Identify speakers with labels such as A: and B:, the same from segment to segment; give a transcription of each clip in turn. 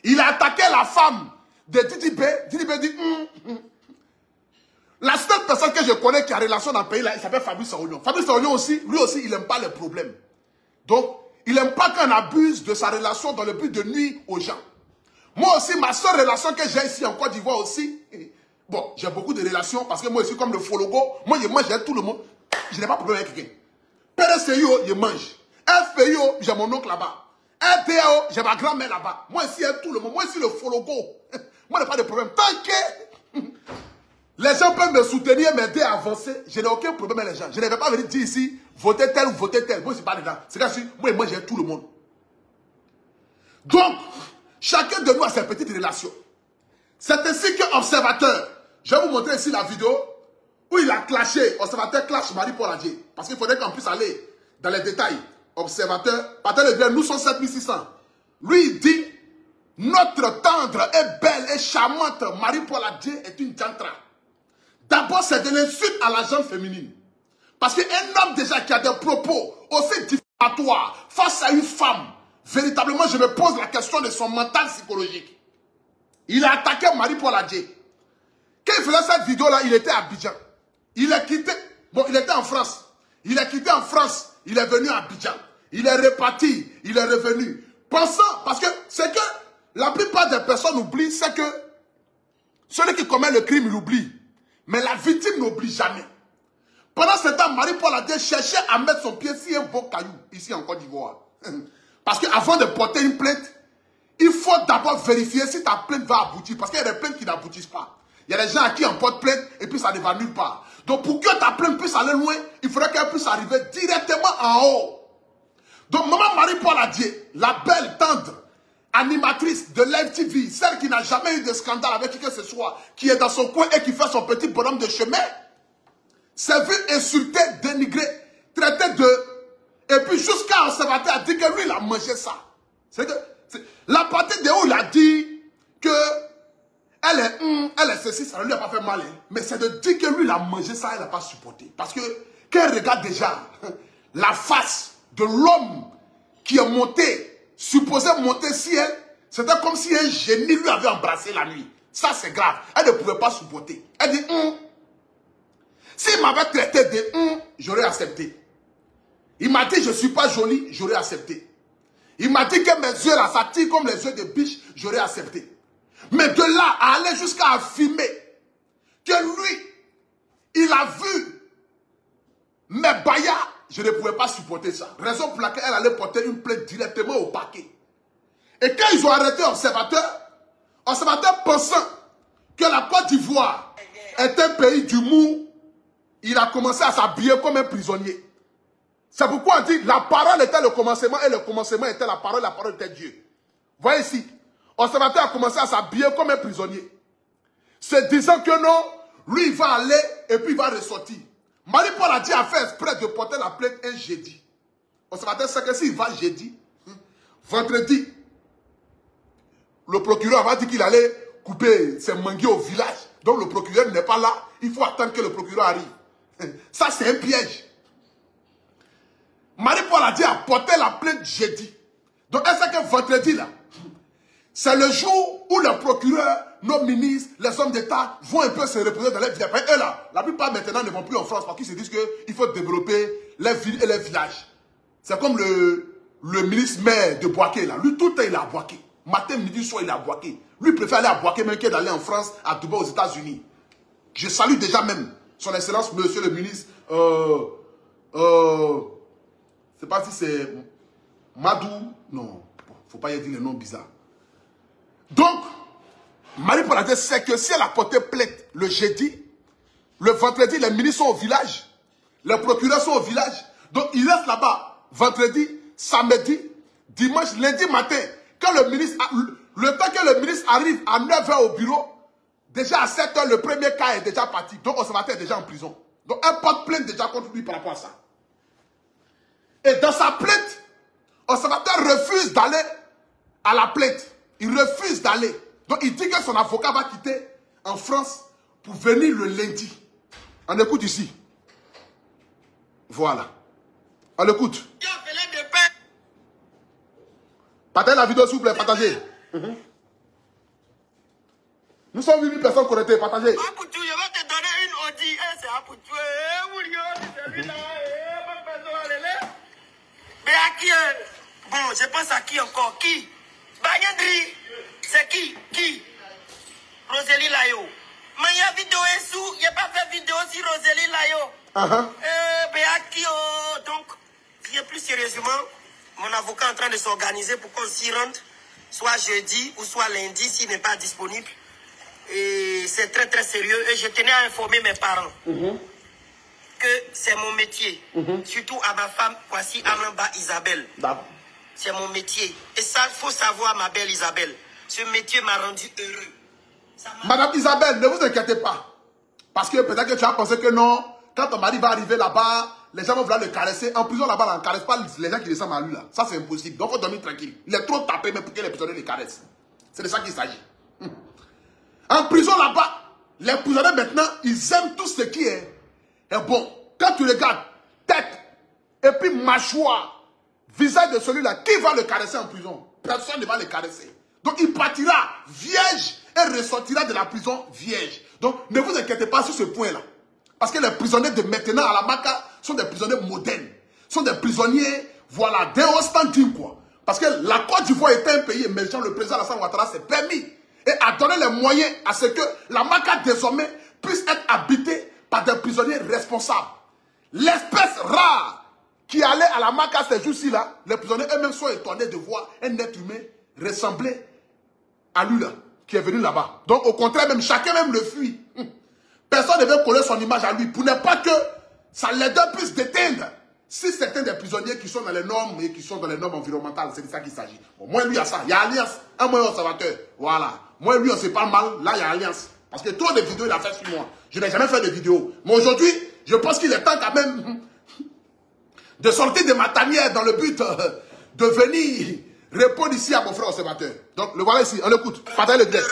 A: Il a attaqué la femme de Didi B. Didi B dit, La seule personne que je connais qui a relation dans le pays, là, il s'appelle Fabrice Aounion. Fabrice Aounion aussi, lui aussi, il n'aime pas les problèmes. Donc, il n'aime pas qu'on abuse de sa relation dans le but de nuire aux gens. Moi aussi, ma seule relation que j'ai ici en Côte d'Ivoire aussi, bon, j'ai beaucoup de relations parce que moi aussi, comme le Fologo, moi je mange tout le monde. Je n'ai pas de problème avec quelqu'un. PDCIO, je mange. FPIO, j'ai mon oncle là-bas. RDAO, j'ai ma grand-mère là-bas. Moi ici, tout le monde. Moi ici, le Fologo. Moi, je n'ai pas de problème. Tant que les gens peuvent me soutenir, m'aider à avancer, je n'ai aucun problème avec les gens. Je ne vais pas venir dire ici, votez tel ou votez tel. Moi, je ne suis pas dedans. C'est que moi, j'ai tout le monde. Donc, chacun de nous a ses petites relations. C'est ainsi qu'Observateur, je vais vous montrer ici la vidéo où il a clashé, Observateur clash Marie-Paul Adjei. Parce qu'il faudrait qu'on puisse aller dans les détails. Observateur, partage le bien, nous sommes 7600. Lui, il dit, notre tendre et belle et charmante Marie-Paul Adjei est une jantra. D'abord, c'est de l'insulte à la gente féminine. Parce qu'un homme déjà qui a des propos aussi diffamatoires face à une femme, véritablement, je me pose la question de son mental psychologique. Il a attaqué Marie-Paul Adjei. Quand il faisait cette vidéo-là, il était à Abidjan. Il a quitté, bon, il était en France. Il a quitté en France, il est venu à Abidjan. Il est reparti, il est revenu. Pensant, parce que c'est que la plupart des personnes oublient, c'est que celui qui commet le crime, il oublie. Mais la victime n'oublie jamais. Pendant ce temps, Marie-Paul Adjei cherchait à mettre son pied sur un beau caillou, ici en Côte d'Ivoire. Parce qu'avant de porter une plainte, il faut d'abord vérifier si ta plainte va aboutir. Parce qu'il y a des plaintes qui n'aboutissent pas. Il y a des gens à qui on porte plainte et puis ça ne va nulle part. Donc pour que ta plainte puisse aller loin, il faudrait qu'elle puisse arriver directement en haut. Donc maman Marie-Paul Adjei, la belle, tendre, animatrice de Live TV, celle qui n'a jamais eu de scandale avec qui que ce soit, qui est dans son coin et qui fait son petit bonhomme de chemin, s'est vu insulter, dénigrer, traiter de... Et puis jusqu'à Observateur a dit que lui, il a mangé ça. C'est que... La partie de où il a dit que elle est ceci, ça ne lui a pas fait mal. Hein. Mais c'est de dire que lui, il a mangé ça, elle n'a pas supporté. Parce que, quand elle regarde déjà la face de l'homme qui est monté, supposé monter si elle, c'était comme si un génie lui avait embrassé la nuit. Ça, c'est grave. Elle ne pouvait pas supporter. Elle dit, s'il m'avait traité de j'aurais accepté. Il m'a dit, je ne suis pas jolie, j'aurais accepté. Il m'a dit que mes yeux là, ça tire comme les yeux de biche, j'aurais accepté. Mais de là à aller jusqu'à affirmer que lui, il a vu mes baillards, je ne pouvais pas supporter ça. Raison pour laquelle elle allait porter une plainte directement au parquet. Et quand ils ont arrêté Observateur pensant que la Côte d'Ivoire est un pays d'humour, il a commencé à s'habiller comme un prisonnier. C'est pourquoi on dit la parole était le commencement et le commencement était la parole était Dieu. Voyez ici, Observateur a commencé à s'habiller comme un prisonnier. Se disant que non, lui il va aller et puis il va ressortir. Marie-Paul Adjei a fait exprès de porter la plainte un jeudi. Observateur sait que s'il va jeudi, vendredi, le procureur va dire qu'il allait couper ses manguiers au village. Donc le procureur n'est pas là, il faut attendre que le procureur arrive. Ça c'est un piège. Marie-Paul Adjei a porté la plainte jeudi. Donc, elle sait que vendredi, là, c'est le jour où les procureurs, nos ministres, les hommes d'État vont un peu se reposer dans les villages. Eux, là, la plupart maintenant ne vont plus en France parce qu'ils se disent qu'il faut développer les villes et les villages. C'est comme le ministre maire de Boaké, là. Lui, tout le temps, il est à Boaké. Matin, midi, soir, il est à Boaké. Lui, il préfère aller à Boaké même que d'aller en France, à Dubaï, aux États-Unis. Je salue déjà même son excellence, monsieur le ministre, je ne sais pas si c'est Madou. Non, il ne faut pas y dire les noms bizarres. Donc, Marie-Paul Adjei sait que si elle a porté plainte le jeudi, le vendredi, les ministres sont au village, les procureurs sont au village. Donc, ils restent là-bas vendredi, samedi, dimanche, lundi matin. Quand le ministre, le temps que le ministre arrive à 9 h au bureau, déjà à 7 h, le premier cas est déjà parti. Donc, Observateur est déjà en prison. Donc, elle porte plainte déjà contre lui par rapport à ça. Et dans sa plainte, Observateur refuse d'aller à la plainte. Il refuse d'aller. Donc il dit que son avocat va quitter en France pour venir le lundi. On écoute ici. Voilà. On écoute. Partagez la vidéo s'il vous plaît, partagez. Nous sommes 8000 personnes connectées, partagez.
B: Apoutou, je vais te donner une Audi. C'est Apoutou. C'est celui-là. Mais à qui? Bon, je pense à qui encore? Qui? Bagnandri. C'est qui? Rosélie Layo. Mais il y a vidéo sous. Il n'y a pas fait vidéo sur Rosélie Layo. Mais à qui? Donc, plus sérieusement, mon avocat est en train de s'organiser pour qu'on s'y rende, soit jeudi ou soit lundi s'il n'est pas disponible. Et c'est très très sérieux. Et je tenais à informer mes parents que c'est mon métier. Surtout à ma femme, voici Amamba Isabelle. C'est mon métier. Et ça, il faut savoir, ma belle Isabelle. Ce métier m'a rendu heureux.
A: Madame Isabelle, ne vous inquiétez pas. Parce que peut-être que tu as pensé que non, quand ton mari va arriver là-bas, les gens vont vouloir le caresser. En prison là-bas, on ne caresse pas les gens qui descendent à lui là. Ça, c'est impossible. Donc, il faut dormir tranquille. Il est trop tapé même pour que les prisonniers les caressent. C'est de ça qu'il s'agit. En prison là-bas, les prisonniers maintenant, ils aiment tout ce qui est bon. Quand tu regardes tête et puis mâchoire, visage de celui-là, qui va le caresser en prison? Personne ne va le caresser. Donc, il partira vierge et ressortira de la prison vierge. Donc, ne vous inquiétez pas sur ce point-là. Parce que les prisonniers de maintenant à la Maka sont des prisonniers modernes. Sont des prisonniers, voilà, d'un haut standing, quoi. Parce que la Côte d'Ivoire était un pays émergent. Le président Alassane Ouattara s'est permis et a donné les moyens à ce que la Maka, désormais, puisse être habitée par des prisonniers responsables. L'espèce rare qui allait à la Maka ces jours-ci, là, les prisonniers eux-mêmes sont étonnés de voir un être humain ressembler à lui, là, qui est venu là-bas. Donc, au contraire, même chacun même le fuit. Personne ne veut coller son image à lui pour ne pas que ça l'aide puisse déteindre. Si certains des prisonniers qui sont dans les normes et qui sont dans les normes environnementales, c'est de ça qu'il s'agit. Bon, moi, lui, il y a ça. Il y a alliance. Un moyen observateur. Voilà. Moi, lui, on se parle mal. Là, il y a alliance. Parce que trop de vidéos, il a fait sur moi. Je n'ai jamais fait de vidéos. Mais aujourd'hui, je pense qu'il est temps quand même de sortir de ma tanière dans le but de venir répondre ici à mon frère observateur. Donc, le voilà ici. On l'écoute. Partagez le direct.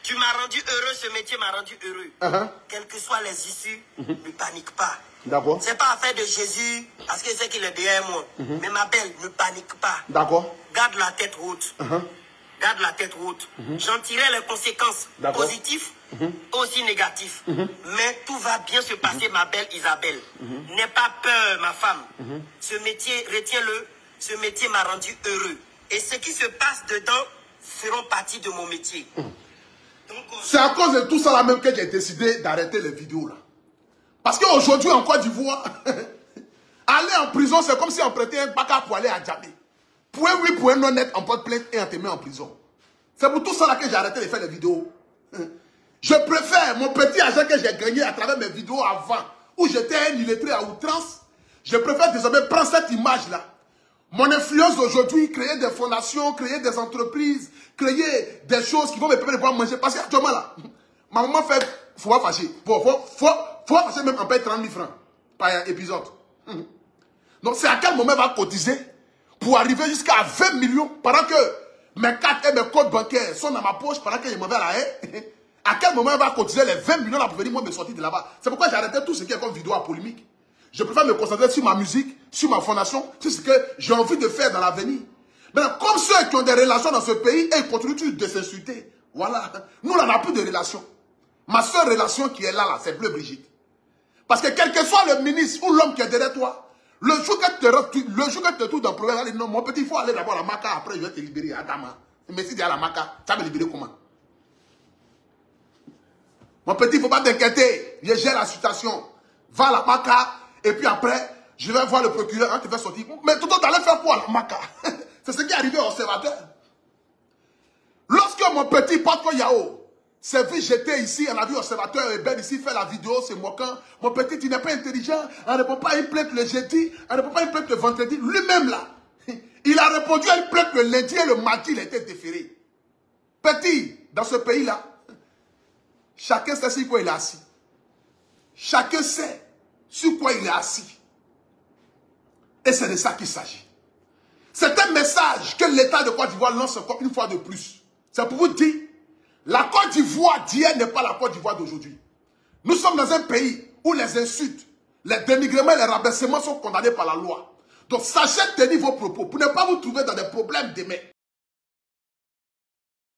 B: Tu m'as rendu heureux, ce métier m'a rendu heureux. Quelles que soient les issues, ne panique pas.
A: D'accord.
B: C'est pas affaire de Jésus, parce que c'est qu'il est derrière moi. Mais ma belle, ne panique pas.
A: D'accord.
B: Garde la tête haute. Garde la tête haute. J'en tirerai les conséquences positives, aussi négatives. Mais tout va bien se passer, ma belle Isabelle. N'aie pas peur, ma femme. Ce métier, retiens-le, ce métier m'a rendu heureux. Et ce qui se passe dedans feront partie de mon métier.
A: C'est à cause de tout ça là même que j'ai décidé d'arrêter les vidéos là. Parce qu'aujourd'hui en Côte d'Ivoire, aller en prison c'est comme si on prêtait un baka pour aller à Djamé. Pour un oui, pour un non net, on porte plainte et on te met en prison. C'est pour tout ça là que j'ai arrêté de faire les vidéos. Je préfère mon petit argent que j'ai gagné à travers mes vidéos avant, où j'étais un illettré à outrance. Je préfère désormais prendre cette image là. Mon influence d'aujourd'hui, créer des fondations, créer des entreprises, créer des choses qui vont me permettre de pouvoir manger. Parce qu'actuellement là, ma maman fait, faut pas fâcher. Faut pas fâcher même en paye 30 000 francs par épisode. Donc c'est à quel moment elle va cotiser pour arriver jusqu'à 20 millions pendant que mes cartes et mes codes bancaires sont dans ma poche pendant que je m'en vais à la haie. À quel moment elle va cotiser les 20 millions là pour venir moi me sortir de là-bas? C'est pourquoi j'ai arrêté tout ce qui est comme vidéo à polémique. Je préfère me concentrer sur ma musique, sur ma fondation, sur ce que j'ai envie de faire dans l'avenir. Maintenant, comme ceux qui ont des relations dans ce pays, et ils continuent de s'insulter. Voilà. Nous, on n'a plus de relations. Ma seule relation qui est là, c'est Bleu Brigitte. Parce que quel que soit le ministre ou l'homme qui est derrière toi, le jour que tu te trouves dans le problème, il dit non, mon petit, il faut aller d'abord à la Maka, après je vais te libérer. Adama. Mais si tu es à la Maka, tu vas me libérer comment? Mon petit, il ne faut pas t'inquiéter. Je gère la situation. Va à la Maka. Et puis après, je vais voir le procureur, hein, qui va sortir. Mais tout le monde allait faire quoi à la Maka? C'est ce qui est arrivé au observateur. Lorsque mon petit Patro Yao s'est vu jeter ici, on a vu observateur et Ben ici faire la vidéo, c'est moquant. Mon petit, il n'est pas intelligent, on ne répond pas à une plainte le jeudi, on ne répond pas à une plainte le vendredi. Lui-même là, il a répondu à une plainte le lundi et le mardi, il a été déféré. Petit, dans ce pays-là, chacun sait sur quoi il est assis. Chacun sait sur quoi il est assis. Et c'est de ça qu'il s'agit. C'est un message que l'État de Côte d'Ivoire lance encore une fois de plus. C'est pour vous dire, la Côte d'Ivoire d'hier n'est pas la Côte d'Ivoire d'aujourd'hui. Nous sommes dans un pays où les insultes, les dénigrements et les rabaissements sont condamnés par la loi. Donc sachez tenir vos propos pour ne pas vous trouver dans des problèmes demain.